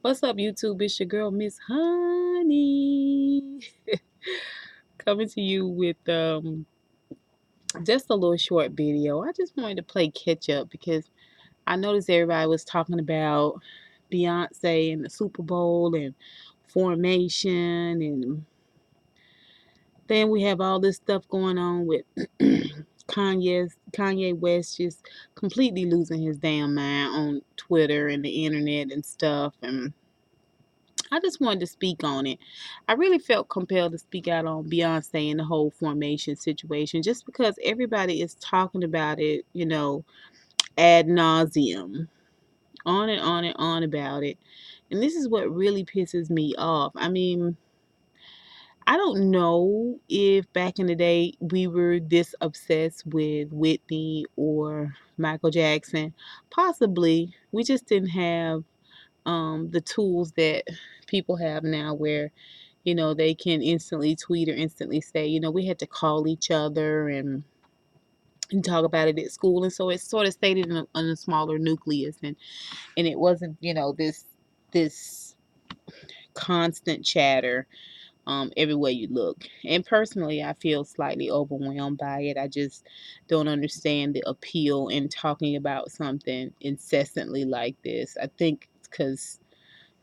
What's up, YouTube? It's your girl, Miss Honey, coming to you with just a little short video. I just wanted to play catch up because I noticed everybody was talking about Beyonce and the Super Bowl and formation, and then we have all this stuff going on with Kanye West just completely losing his damn mind on Twitter and the internet and stuff. And I just wanted to speak on it. I really felt compelled to speak out on Beyonce and the whole formation situation just because everybody is talking about it, ad nauseum, on and on and on about it. And this is what really pisses me off. I mean, I don't know if back in the day we were this obsessed with Whitney or Michael Jackson. Possibly. We just didn't have the tools that people have now where they can instantly tweet or instantly say, we had to call each other and talk about it at school. And so it sort of stayed in a smaller nucleus, and it wasn't, this constant chatter everywhere you look. And personally, I feel slightly overwhelmed by it. I just don't understand the appeal in talking about something incessantly like this. I think it's because,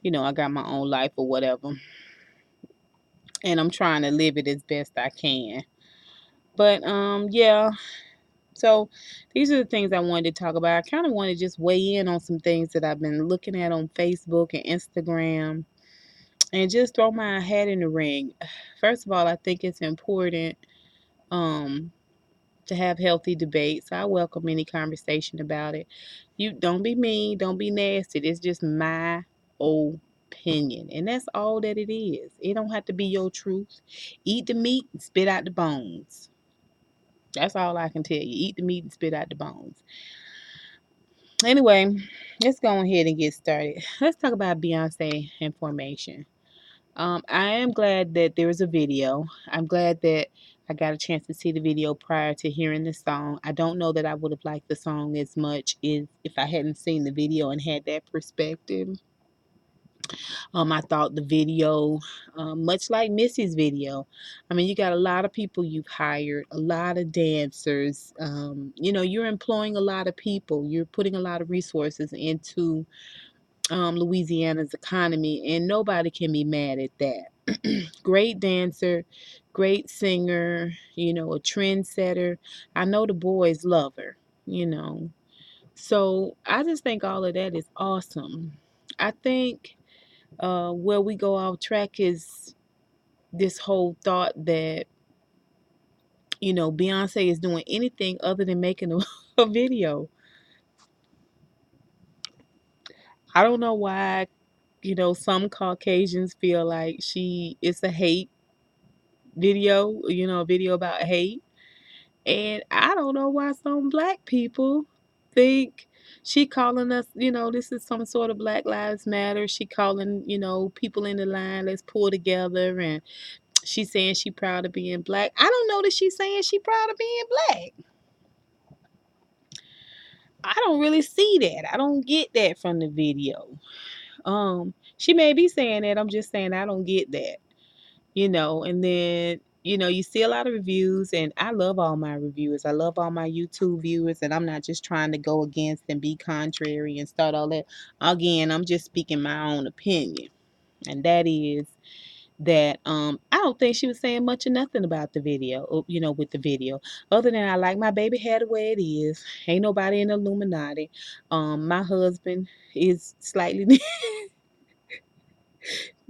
I got my own life or whatever, and I'm trying to live it as best I can. But yeah. So these are the things I wanted to talk about. I kind of want to just weigh in on some things that I've been looking at on Facebook and Instagram and just throw my hat in the ring. First of all, I think it's important um to have healthy debates. I welcome any conversation about it. You don't be mean, don't be nasty. It's just my opinion. And that's all that it is. It don't have to be your truth. Eat the meat and spit out the bones. That's all I can tell you. Eat the meat and spit out the bones. Anyway, let's go ahead and get started. Let's talk about Beyonce and formation. I am glad that there is a video. I'm glad that I got a chance to see the video prior to hearing the song. I don't know that I would have liked the song as much if I hadn't seen the video and had that perspective. I thought the video, much like Missy's video, I mean, you got a lot of people you've hired, a lot of dancers. You're employing a lot of people. You're putting a lot of resources into Louisiana's economy, and nobody can be mad at that. Great dancer, great singer, a trendsetter. I know the boys love her, you know. So I just think all of that is awesome. I think where we go off track is this whole thought that, Beyonce is doing anything other than making a video. I don't know why, some Caucasians feel like it's a hate video, a video about hate. And I don't know why some black people think she calling us, this is some sort of Black Lives Matter. She calling, people in the line, let's pull together, and she's saying she proud of being black. I don't know that she's saying she proud of being black. I don't really see that. I don't get that from the video. She may be saying that. I'm just saying I don't get that. And then, you see a lot of reviews, and I love all my reviewers. I love all my YouTube viewers, and I'm not just trying to go against and be contrary and start all that. Again, I'm just speaking my own opinion. And that is that I don't think she was saying much or nothing about the video, with the video. Other than I like my baby hair the way it is. Ain't nobody in the Illuminati. My husband is slightly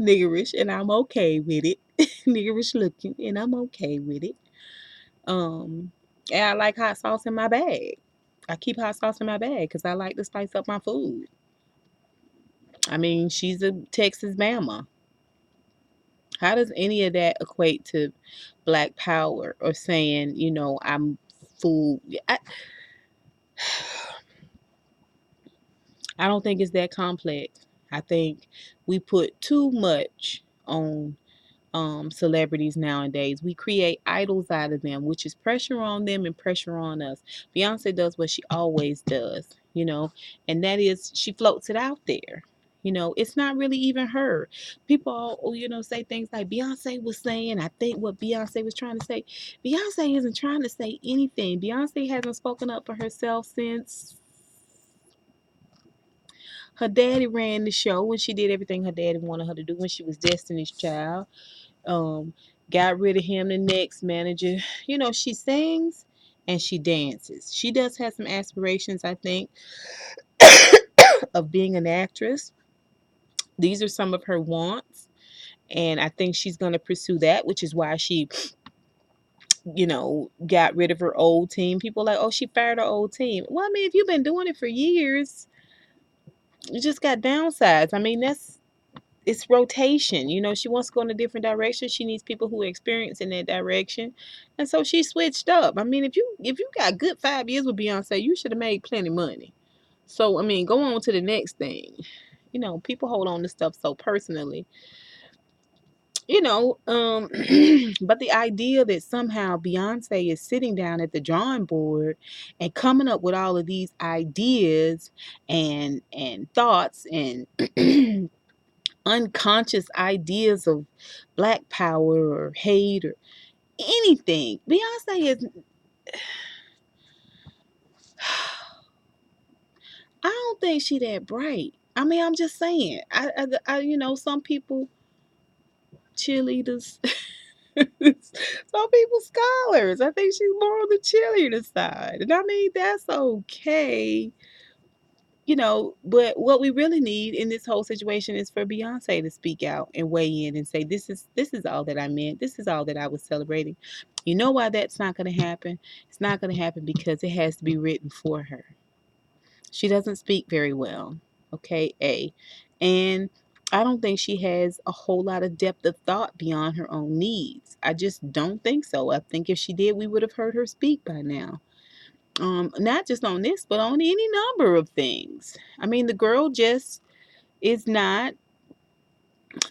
niggerish, and I'm okay with it. Niggerish looking, and I'm okay with it. Um, and I like hot sauce in my bag. I keep hot sauce in my bag because I like to spice up my food. I mean, she's a Texas Bama. How does any of that equate to black power or saying, I'm food? I don't think it's that complex. I think we put too much on celebrities nowadays. We create idols out of them, which is pressure on them and pressure on us. Beyonce does what she always does, and that is she floats it out there. It's not really even her. People, say things like Beyonce was saying. I think what Beyonce was trying to say. Beyonce isn't trying to say anything. Beyonce hasn't spoken up for herself since her daddy ran the show, when she did everything her daddy wanted her to do when she was Destiny's Child. Um, got rid of him, the next manager. She sings and she dances. She does have some aspirations, I think, of being an actress. These are some of her wants. And I think she's going to pursue that, which is why she, got rid of her old team. People are like, oh, she fired her old team. Well, I mean, if you've been doing it for years, you just got downsides. I mean, it's rotation. She wants to go in a different direction. She needs people who are experienced in that direction. And so she switched up. I mean, if you got good 5 years with Beyonce, you should have made plenty of money. So, I mean, go on to the next thing. People hold on to stuff so personally. But the idea that somehow Beyonce is sitting down at the drawing board and coming up with all of these ideas and thoughts and unconscious ideas of black power or hate or anything. Beyonce is I don't think she that bright. I mean, I'm just saying. Some people cheerleaders. Some people scholars. I think she's more on the cheerleader side. And I mean, that's okay. But what we really need in this whole situation is for Beyonce to speak out and weigh in and say, this is all that I meant. This is all that I was celebrating. You know why that's not going to happen? It's not going to happen because it has to be written for her. She doesn't speak very well. Okay, A. And I don't think she has a whole lot of depth of thought beyond her own needs. I just don't think so. I think if she did, we would have heard her speak by now. Not just on this, but on any number of things. I mean, the girl just is not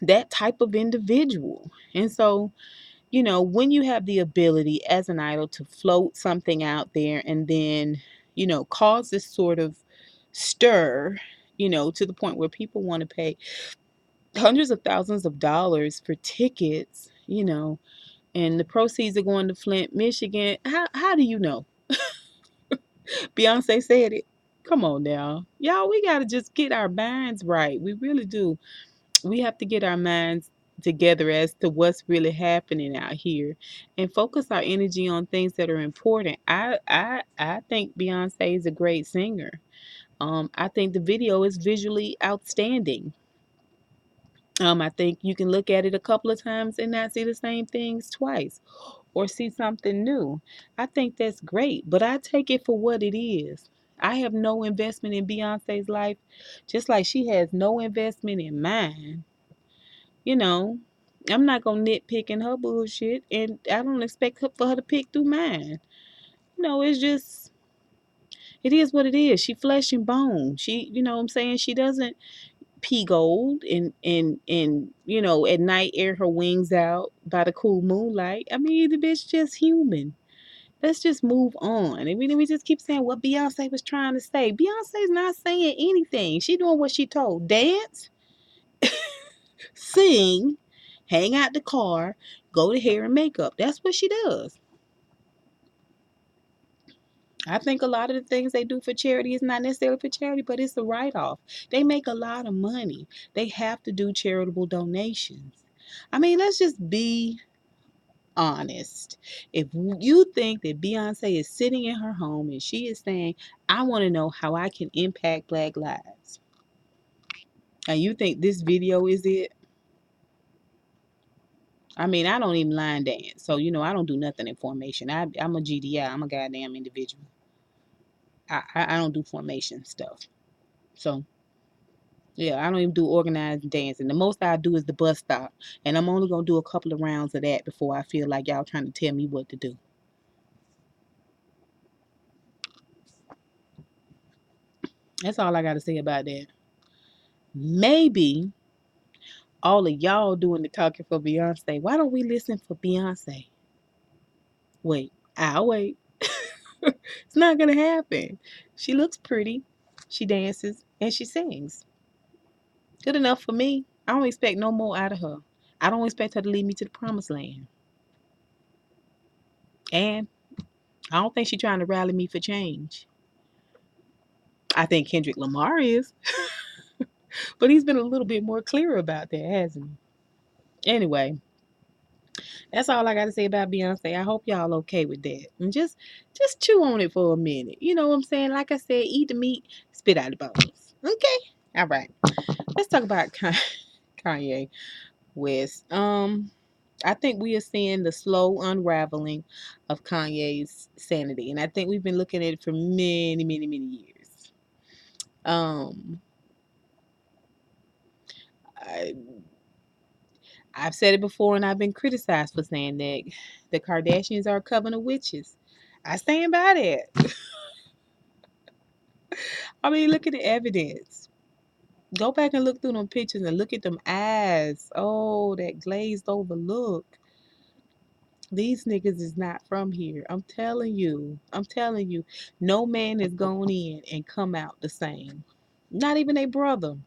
that type of individual. And so, when you have the ability as an idol to float something out there and then, cause this sort of stir, to the point where people want to pay hundreds of thousands of dollars for tickets, and the proceeds are going to Flint, Michigan. How do you know? Beyonce said it. Come on now. Y'all, we got to just get our minds right. We really do. We have to get our minds together as to what's really happening out here and focus our energy on things that are important. I think Beyonce is a great singer. I think the video is visually outstanding. I think you can look at it a couple of times and not see the same things twice or see something new. I think that's great, but I take it for what it is. I have no investment in Beyonce's life, just like she has no investment in mine. You know, I'm not gonna nitpick in her bullshit, and I don't expect for her to pick through mine. It's just it is what it is. She flesh and bone. She, what I'm saying, she doesn't pea gold and at night air her wings out by the cool moonlight. I mean, the bitch just human. Let's just move on. I mean, we just keep saying what Beyonce was trying to say. Beyonce's not saying anything. She doing what she told. Dance, sing, hang out the car, go to hair and makeup. That's what she does. I think a lot of the things they do for charity is not necessarily for charity, but it's a write-off. They make a lot of money. They have to do charitable donations. I mean, let's just be honest. If you think that Beyonce is sitting in her home and she is saying, I want to know how I can impact Black lives, and you think this video is it? I mean, I don't even line dance. So, I don't do nothing in formation. I'm a GDI. I'm a goddamn individual. I don't do formation stuff. So, yeah, I don't even do organized dancing. The most I do is the bus stop. And I'm only going to do a couple of rounds of that before I feel like y'all trying to tell me what to do. That's all I got to say about that. Maybe all of y'all doing the talking for Beyonce. Why don't we listen for Beyonce? Wait, I'll wait. It's not going to happen. She looks pretty. She dances and she sings. Good enough for me. I don't expect no more out of her. I don't expect her to lead me to the promised land. And I don't think she's trying to rally me for change. I think Kendrick Lamar is, but he's been a little bit more clear about that, hasn't he? Anyway, that's all I got to say about Beyonce. I hope y'all okay with that. And just chew on it for a minute. You know what I'm saying? Like I said, eat the meat, spit out the bones. Okay? All right. Let's talk about Kanye West. I think we are seeing the slow unraveling of Kanye's sanity. And I think we've been looking at it for many, many, many years. Um I I've said it before and I've been criticized for saying that the Kardashians are a coven of witches. I stand by that. I mean, look at the evidence. Go back and look through them pictures and look at them eyes. Oh, that glazed over look. These niggas is not from here. I'm telling you. I'm telling you. No man has gone in and come out the same. Not even a brother.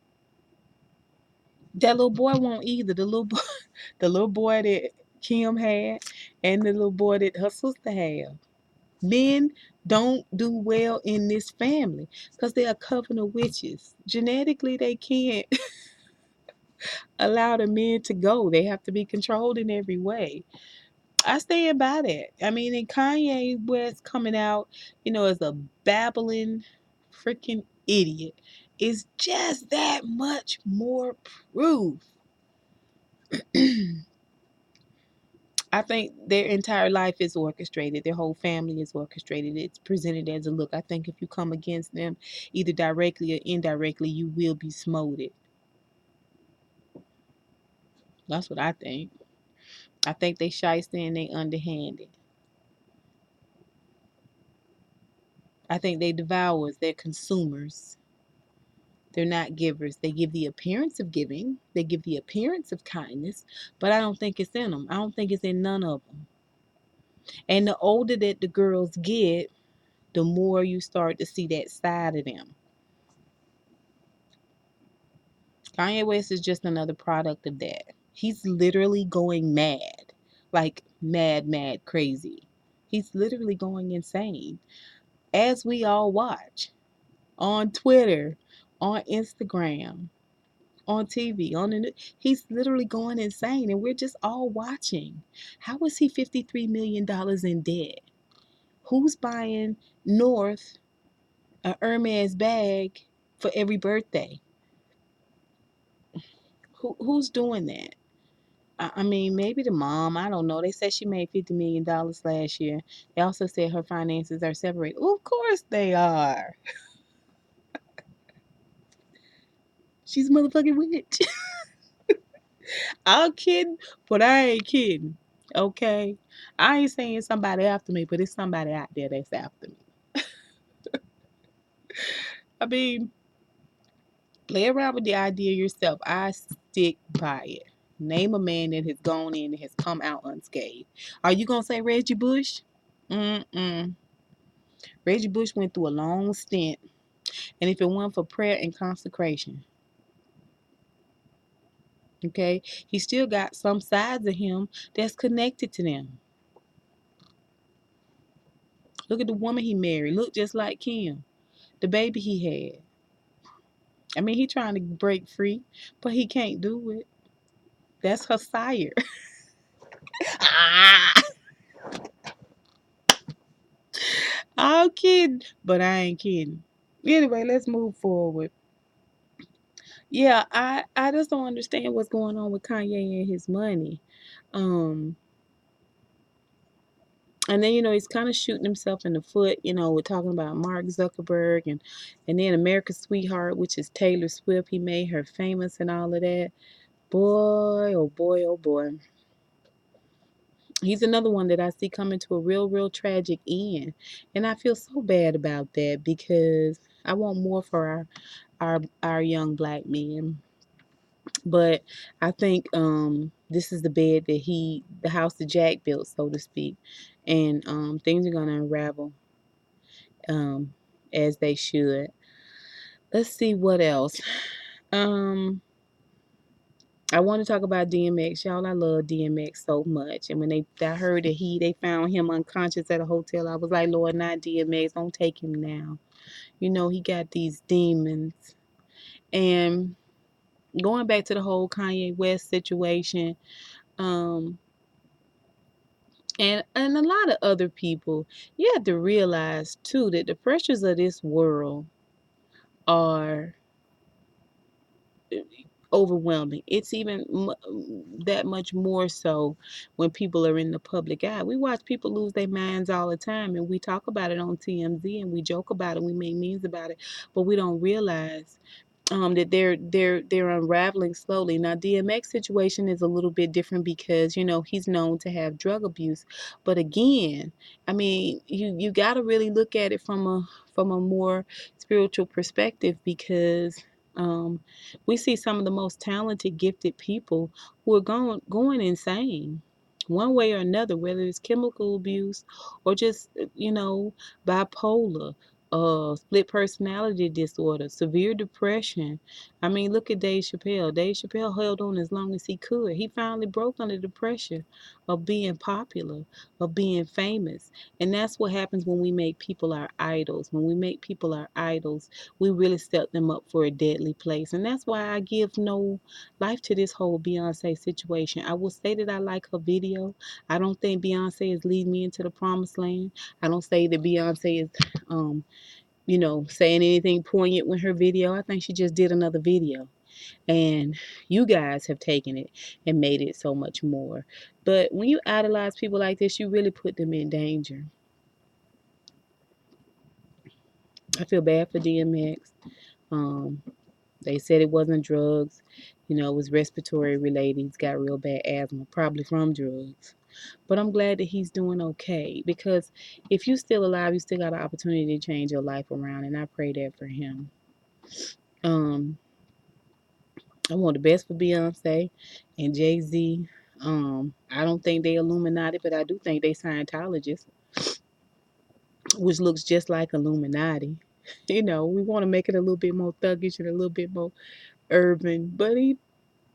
That little boy won't either. The little boy that Kim had and the little boy that her sister had. Men don't do well in this family because they're a coven of witches. Genetically, they can't allow the men to go. They have to be controlled in every way. I stand by that. I mean, and Kanye West coming out, as a babbling freaking idiot is just that much more proof. I think their entire life is orchestrated. Their whole family is orchestrated. It's presented as a look. I think if you come against them, either directly or indirectly, you will be smoted. That's what I think. I think they shysty and they underhanded. I think they devours. They're consumers. They're not givers. They give the appearance of giving. They give the appearance of kindness, but I don't think it's in them. I don't think it's in none of them. And the older that the girls get, the more you start to see that side of them. Kanye West is just another product of that. He's literally going mad. Like mad, mad, crazy. He's literally going insane. As we all watch on Twitter, on Instagram, on TV, he's literally going insane and we're just all watching. How is he $53 million in debt? Who's buying North a Hermes bag for every birthday? Who's doing that? I mean, maybe the mom. I don't know. They said she made $50 million last year. They also said her finances are separated. Well, of course they are. She's a motherfucking witch. I'm kidding, but I ain't kidding. Okay, I ain't saying somebody after me, but it's somebody out there that's after me. I mean, play around with the idea yourself. I stick by it. Name a man that has gone in and has come out unscathed. Are you gonna say Reggie Bush? Mm-mm. Reggie Bush went through a long stint, and if it weren't for prayer and consecration, okay, he still got some sides of him that's connected to them. Look at the woman he married. Look just like Kim. The baby he had. I mean, he trying to break free, but he can't do it. That's her sire. Ah, I'm kidding, but I ain't kidding. Anyway, let's move forward. Yeah, I just don't understand what's going on with Kanye and his money. Um, and then he's kind of shooting himself in the foot. We're talking about Mark Zuckerberg and then America's Sweetheart, which is Taylor Swift. He made her famous and all of that. Boy, oh boy, oh boy. He's another one that I see coming to a real, real tragic end. And I feel so bad about that because I want more for our young black men. But I think this is the bed that the house that Jack built, so to speak. And things are gonna unravel as they should. Let's see what else. Um I want to talk about DMX, y'all. I love DMX so much, and when I heard that they found him unconscious at a hotel, I was like, Lord, not DMX, don't take him now. You know he got these demons. And going back to the whole Kanye West situation, um, and a lot of other people, you have to realize too that the pressures of this world are overwhelming. It's even that much more so when people are in the public eye. We watch people lose their minds all the time, and we talk about it on TMZ, and we joke about it, we make memes about it, but we don't realize that they're unraveling slowly. Now DMX situation is a little bit different because he's known to have drug abuse, but again, I mean you got to really look at it from a more spiritual perspective because um, we see some of the most talented, gifted people who are going insane. One way or another, whether it's chemical abuse or just, bipolar, split personality disorder, severe depression. I mean, look at Dave Chappelle. Dave Chappelle held on as long as he could. He finally broke under the pressure of being popular, of being famous. And that's what happens when we make people our idols. When we make people our idols, we really set them up for a deadly place. And that's why I give no life to this whole Beyonce situation. I will say that I like her video. I don't think Beyonce is leading me into the promised land. I don't say that Beyonce is saying anything poignant with her video. I think she just did another video. And you guys have taken it and made it so much more. But when you idolize people like this, you really put them in danger. I feel bad for DMX. Um, they said it wasn't drugs. It was respiratory related. He's got real bad asthma, probably from drugs. But I'm glad that he's doing okay because if you're still alive, you still got an opportunity to change your life around. And I pray that for him. Um, I want the best for Beyonce and Jay-Z. I don't think they Illuminati, but I do think they Scientologists, which looks just like Illuminati. We want to make it a little bit more thuggish and a little bit more urban, but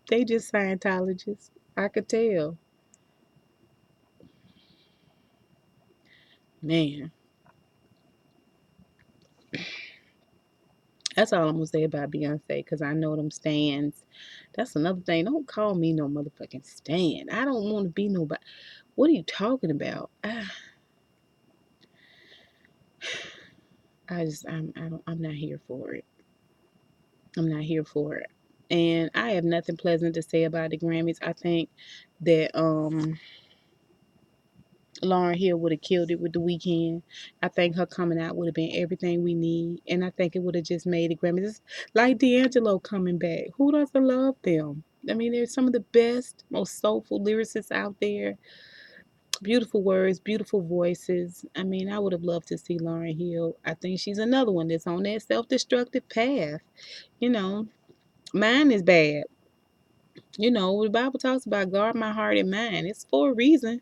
they just Scientologists. I could tell. Man, that's all I'm gonna say about Beyonce because I know them stands. That's another thing. Don't call me no motherfucking stand. I don't want to be nobody. What are you talking about? I'm not here for it. I'm not here for it. And I have nothing pleasant to say about the Grammys. I think that Lauryn Hill would have killed it with the weekend. I think her coming out would have been everything we need. And I think it would have just made the Grammys. It's like D'Angelo coming back. Who doesn't love them? I mean, they're some of the best, most soulful lyricists out there. Beautiful words, beautiful voices. I mean, I would have loved to see Lauryn Hill. I think she's another one that's on that self-destructive path. You know, mine is bad. The Bible talks about guard my heart and mind. It's for a reason.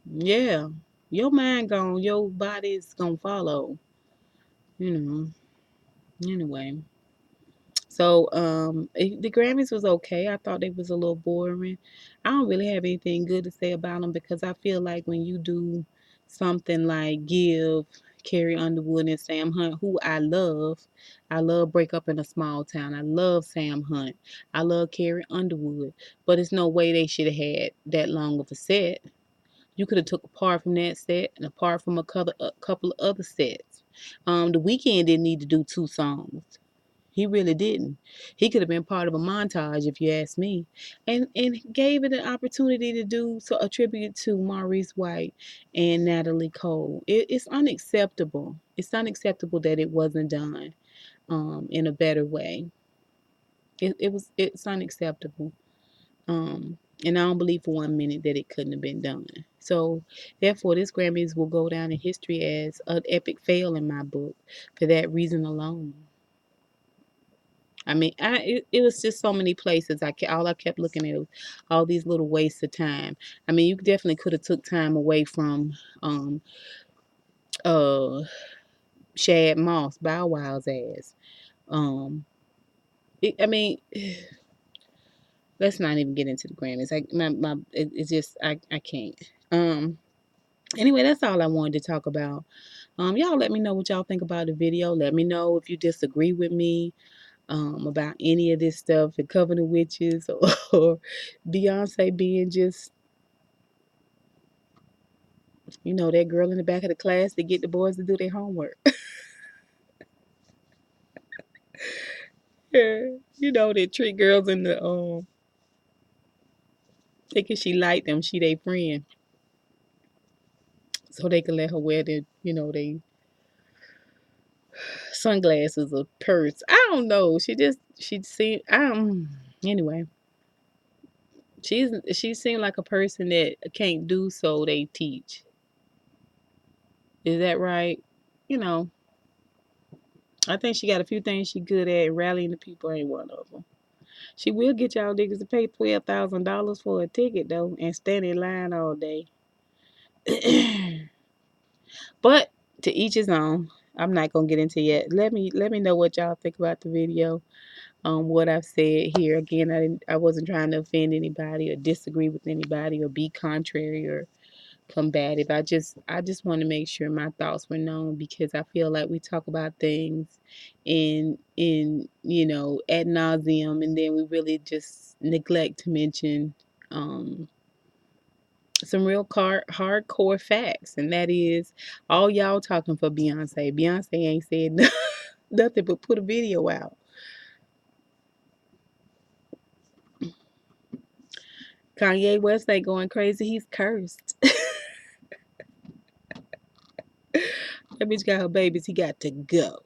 Yeah. Your mind gone, your body's gonna follow. You know. Anyway. So the Grammys was okay. I thought they was a little boring. I don't really have anything good to say about them because I feel like when you do something like give Carrie Underwood and Sam Hunt, who I love Break Up in a Small Town. I love Sam Hunt. I love Carrie Underwood. But it's no way they should have had that long of a set. You could have took a part from that set and a part from a couple of other sets. The Weeknd didn't need to do two songs. He really didn't. He could have been part of a montage, if you ask me, and gave it an opportunity to do so a tribute to Maurice White and Natalie Cole. It's unacceptable. It's unacceptable that it wasn't done in a better way. It's unacceptable. And I don't believe for 1 minute that it couldn't have been done. So, therefore, this Grammys will go down in history as an epic fail in my book for that reason alone. I mean, it was just so many places. All I kept looking at was all these little wastes of time. I mean, you definitely could have took time away from um uh Shad Moss, Bow Wow's ass. Um, I mean, let's not even get into the Grammys. It's just I can't. Um. Anyway, that's all I wanted to talk about. Y'all let me know what y'all think about the video. Let me know if you disagree with me about any of this stuff, the Covenant Witches or Beyonce being just, that girl in the back of the class to get the boys to do their homework. Yeah, they treat girls in the thinking she like them, she they friend, so they can let her wear they sunglasses or purse. I don't know. She seemed anyway. She seemed like a person that can't do, so they teach. Is that right? You know, I think she got a few things she good at. Rallying the people ain't one of them. She will get y'all niggas to pay $12,000 for a ticket though, and stand in line all day. But to each his own. I'm not gonna get into yet. Let me know what y'all think about the video. What I've said here. Again, I wasn't trying to offend anybody or disagree with anybody or be contrary or combative. I just want to make sure my thoughts were known, because I feel like we talk about things in ad nauseum, and then we really just neglect to mention some real hardcore facts, and that is all y'all talking for Beyonce. Beyonce ain't said nothing but put a video out. Kanye West ain't going crazy. He's cursed. That bitch got her babies. He got to go.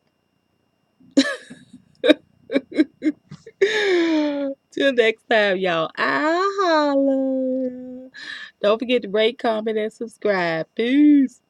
Till next time, y'all. I holla. Don't forget to rate, comment, and subscribe. Peace.